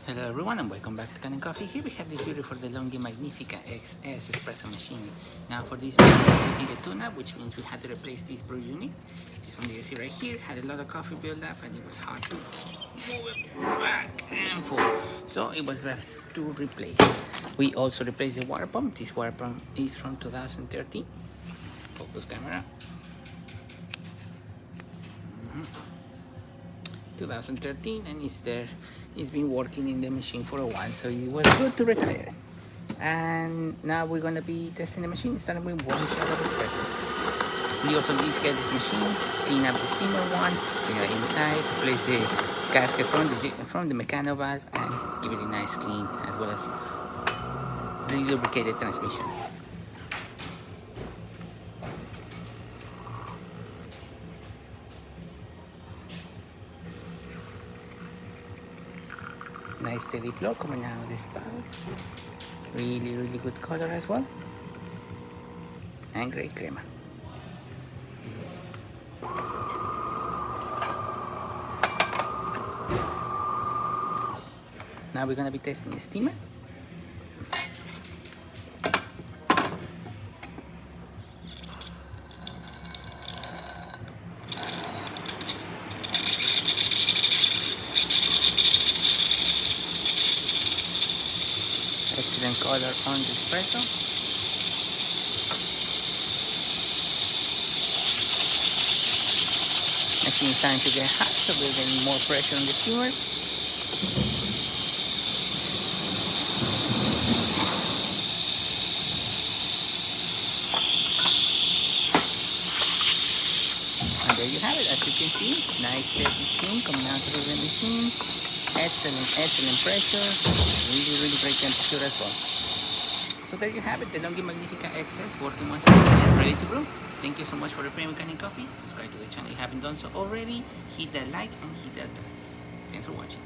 Hello everyone and welcome back to Kanen Coffee. Here we have this beautiful DeLonghi Magnifica XS espresso machine. Now for this machine we did a tune-up, which means we had to replace this brew unit. This one you see right here had a lot of coffee build up and it was hard to move it back and forth. So it was best to replace. We also replaced the water pump. This water pump is from 2013. Focus camera. 2013 and it's been working in the machine for a while, so it was good to retire it. And now we're going to be testing the machine, starting with 1 shot of espresso. We also descale this machine, clean up the steamer one, clean it inside, replace the gasket from the mechano valve and give it a nice clean, as well as lubricate the transmission. Nice steady flow coming out of the spouts. Really good color as well. And great crema. Now we're gonna be testing the steamer. Excellent color on the espresso. Machine is starting to get hot, so we're getting more pressure on the steamer. And there you have it. As you can see, nice steady steam coming out through the machine. Excellent pressure. Really great temperature as well. So there you have it, the DeLonghi Magnifica XS working once again and ready to brew. Thank you so much for repairing Kanen Coffee. Subscribe to the channel if you haven't done so already. Hit that like and hit that bell. Thanks for watching.